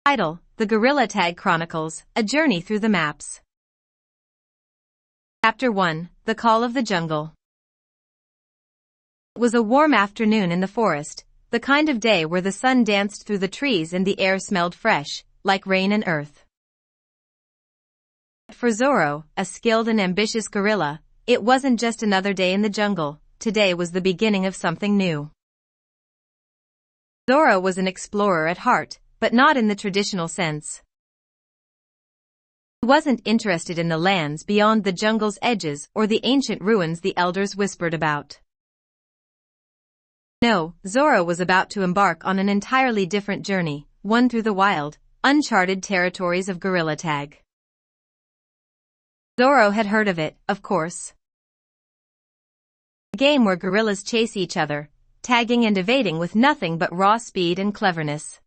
Title: The Gorilla Tag Chronicles, A Journey Through the Maps. Chapter 1, The Call of the Jungle. It was a warm afternoon in the forest, the kind of day where the sun danced through the trees and the air smelled fresh, like rain and earth. For Zorro, a skilled and ambitious gorilla, it wasn't just another day in the jungle. Today was the beginning of something new. Zorro was an explorer at heart, but not in the traditional sense. He wasn't interested in the lands beyond the jungle's edges or the ancient ruins the elders whispered about. No, Zorro was about to embark on an entirely different journey, one through the wild, uncharted territories of gorilla tag. Zorro had heard of it, of course. A game where gorillas chase each other, tagging and evading with nothing but raw speed and cleverness.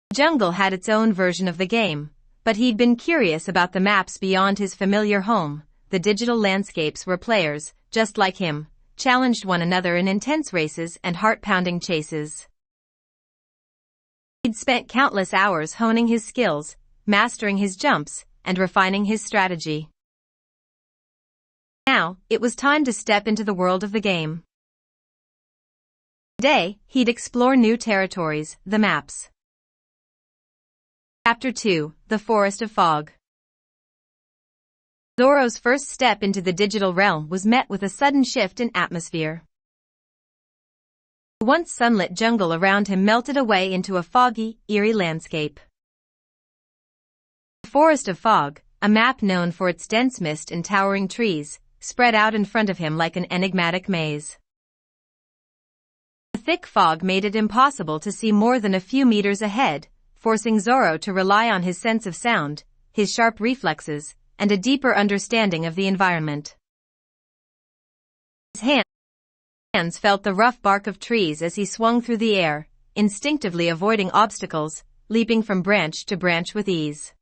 The jungle had its own version of the game, but he'd been curious about the maps beyond his familiar home, the digital landscapes where players, just like him, challenged one another in intense races and heart-pounding chases. He'd spent countless hours honing his skills, mastering his jumps, and refining his strategy. Now, it was time to step into the world of the game. Today, he'd explore new territories, the maps. Chapter 2, The Forest of Fog. Zorro's first step into the digital realm was met with a sudden shift in atmosphere. The once sunlit jungle around him melted away into a foggy, eerie landscape. The Forest of Fog, a map known for its dense mist and towering trees, spread out in front of him like an enigmatic maze. The thick fog made it impossible to see more than a few meters ahead, forcing Zorro to rely on his sense of sound, his sharp reflexes, and a deeper understanding of the environment. His hands felt the rough bark of trees as he swung through the air, instinctively avoiding obstacles, leaping from branch to branch with ease.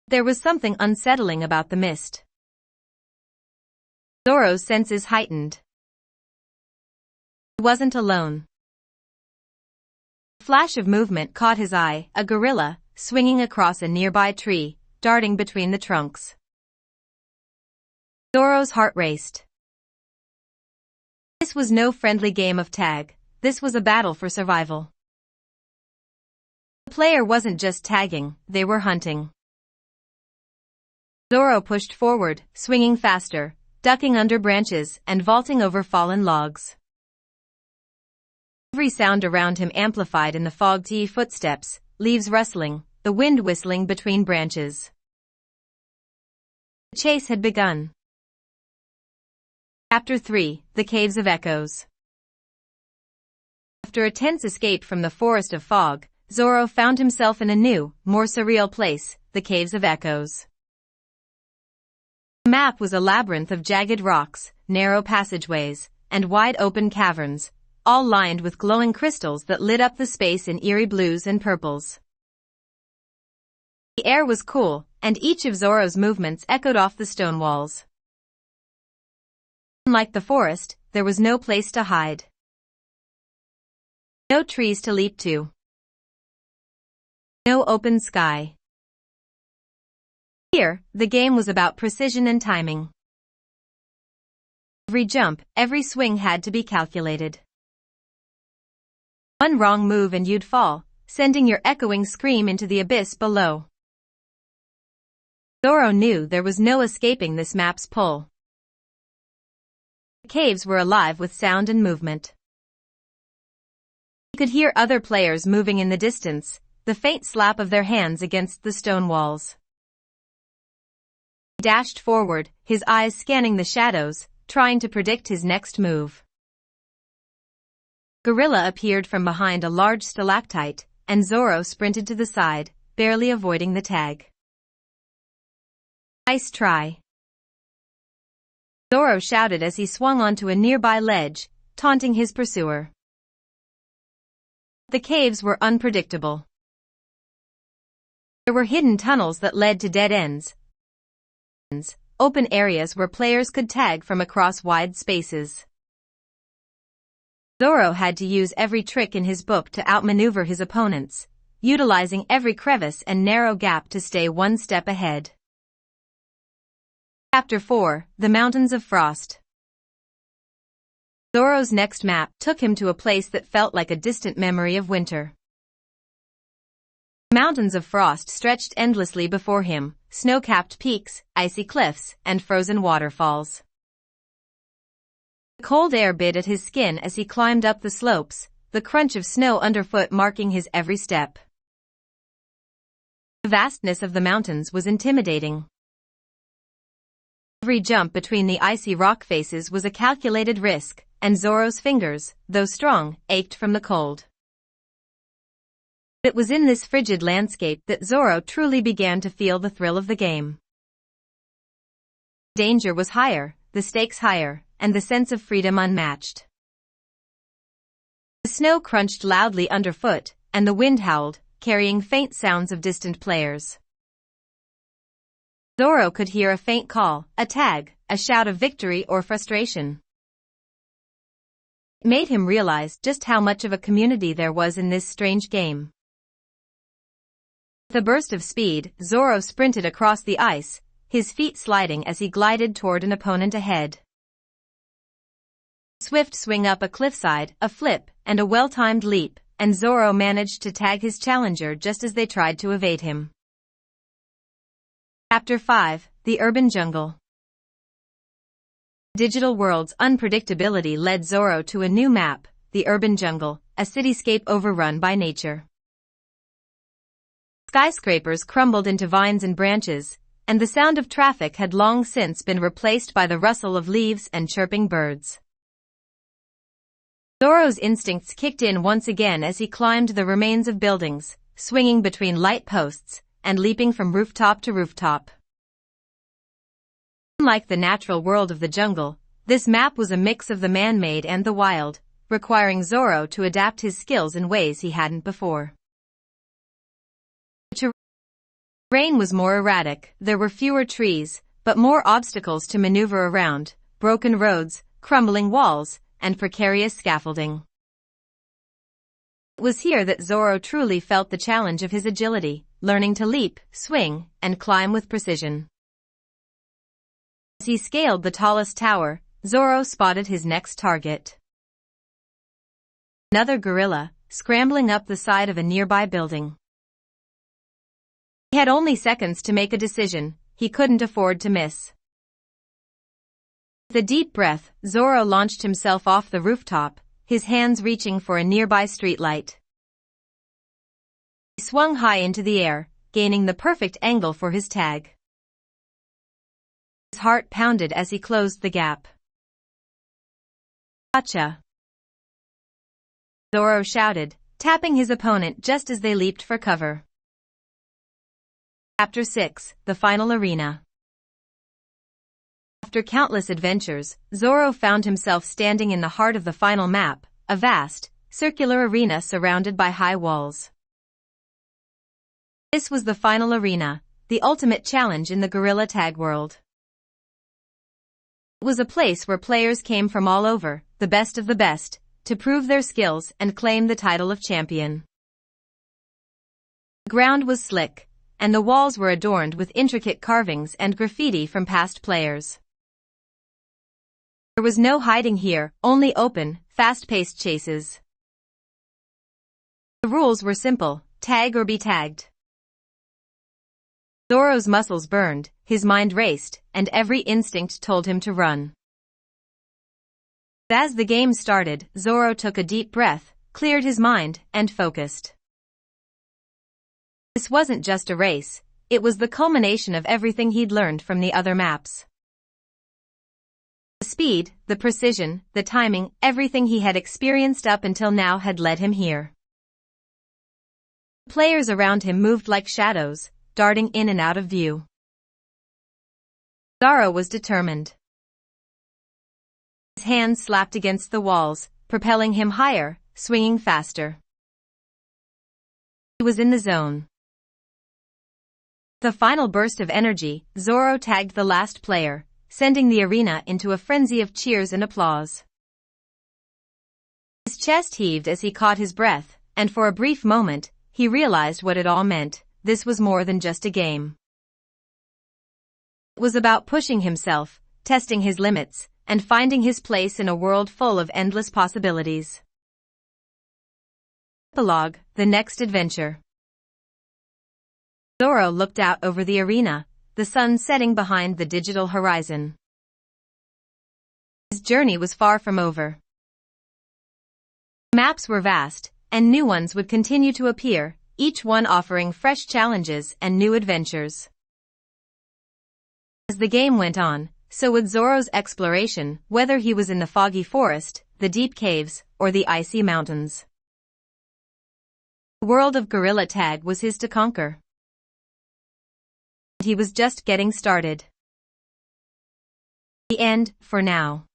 There was something unsettling about the mist. Zorro's senses heightened. He wasn't alone. A flash of movement caught his eye, a gorilla, swinging across a nearby tree, darting between the trunks. Zorro's heart raced. This was no friendly game of tag, this was a battle for survival. The player wasn't just tagging, they were hunting. Zorro pushed forward, swinging faster, ducking under branches and vaulting over fallen logs. Every sound around him amplified in the foggy footsteps, leaves rustling, the wind whistling between branches. The chase had begun. Chapter 3, The Caves of Echoes. After a tense escape from the Forest of Fog, Zorro found himself in a new, more surreal place, the Caves of Echoes. The map was a labyrinth of jagged rocks, narrow passageways, and wide-open caverns, all lined with glowing crystals that lit up the space in eerie blues and purples. The air was cool, and each of Zorro's movements echoed off the stone walls. Unlike the forest, there was no place to hide. No trees to leap to. No open sky. Here, the game was about precision and timing. Every jump, every swing had to be calculated. One wrong move and you'd fall, sending your echoing scream into the abyss below. Zorro knew there was no escaping this map's pull. The caves were alive with sound and movement. He could hear other players moving in the distance, the faint slap of their hands against the stone walls. He dashed forward, his eyes scanning the shadows, trying to predict his next move. Gorilla appeared from behind a large stalactite, and Zorro sprinted to the side, barely avoiding the tag. Nice try. Zorro shouted as he swung onto a nearby ledge, taunting his pursuer. The caves were unpredictable. There were hidden tunnels that led to dead ends, open areas where players could tag from across wide spaces. Zoro had to use every trick in his book to outmaneuver his opponents, utilizing every crevice and narrow gap to stay one step ahead. Chapter 4: The Mountains of Frost. Zoro's next map took him to a place that felt like a distant memory of winter. Mountains of frost stretched endlessly before him, snow-capped peaks, icy cliffs, and frozen waterfalls. The cold air bit at his skin as he climbed up the slopes, the crunch of snow underfoot marking his every step. The vastness of the mountains was intimidating. Every jump between the icy rock faces was a calculated risk, and Zoro's fingers, though strong, ached from the cold. It was in this frigid landscape that Zoro truly began to feel the thrill of the game. Danger was higher, the stakes higher, and the sense of freedom unmatched. The snow crunched loudly underfoot, and the wind howled, carrying faint sounds of distant players. Zoro could hear a faint call, a tag, a shout of victory or frustration. It made him realize just how much of a community there was in this strange game. With a burst of speed, Zoro sprinted across the ice, his feet sliding as he glided toward an opponent ahead. Swift swing up a cliffside, a flip, and a well-timed leap, and Zoro managed to tag his challenger just as they tried to evade him. Chapter 5: The Urban Jungle. Digital world's unpredictability led Zoro to a new map, the urban jungle, a cityscape overrun by nature. Skyscrapers crumbled into vines and branches, and the sound of traffic had long since been replaced by the rustle of leaves and chirping birds. Zoro's instincts kicked in once again as he climbed the remains of buildings, swinging between light posts, and leaping from rooftop to rooftop. Unlike the natural world of the jungle, this map was a mix of the man-made and the wild, requiring Zoro to adapt his skills in ways he hadn't before. The terrain was more erratic, there were fewer trees, but more obstacles to maneuver around, broken roads, crumbling walls, and precarious scaffolding. It was here that Zoro truly felt the challenge of his agility, learning to leap, swing, and climb with precision. As he scaled the tallest tower, Zoro spotted his next target. Another gorilla, scrambling up the side of a nearby building. He had only seconds to make a decision, he couldn't afford to miss. With a deep breath, Zoro launched himself off the rooftop, his hands reaching for a nearby streetlight. He swung high into the air, gaining the perfect angle for his tag. His heart pounded as he closed the gap. Gotcha! Zoro shouted, tapping his opponent just as they leaped for cover. Chapter 6: The Final Arena. After countless adventures, Zoro found himself standing in the heart of the final map, a vast, circular arena surrounded by high walls. This was the final arena, the ultimate challenge in the gorilla tag world. It was a place where players came from all over, the best of the best, to prove their skills and claim the title of champion. The ground was slick, and the walls were adorned with intricate carvings and graffiti from past players. There was no hiding here, only open, fast-paced chases. The rules were simple, tag or be tagged. Zoro's muscles burned, his mind raced, and every instinct told him to run. As the game started, Zoro took a deep breath, cleared his mind, and focused. This wasn't just a race, it was the culmination of everything he'd learned from the other maps. The speed, the precision, the timing, everything he had experienced up until now had led him here. The players around him moved like shadows, darting in and out of view. Zoro was determined. His hands slapped against the walls, propelling him higher, swinging faster. He was in the zone. The final burst of energy, Zoro tagged the last player, sending the arena into a frenzy of cheers and applause. His chest heaved as he caught his breath, and for a brief moment, he realized what it all meant. This was more than just a game. It was about pushing himself, testing his limits, and finding his place in a world full of endless possibilities. Epilogue: The next adventure. Zoro looked out over the arena, the sun setting behind the digital horizon. His journey was far from over. Maps were vast, and new ones would continue to appear, each one offering fresh challenges and new adventures. As the game went on, so would Zoro's exploration, whether he was in the foggy forest, the deep caves, or the icy mountains. The world of gorilla tag was his to conquer. He was just getting started. The end, for now.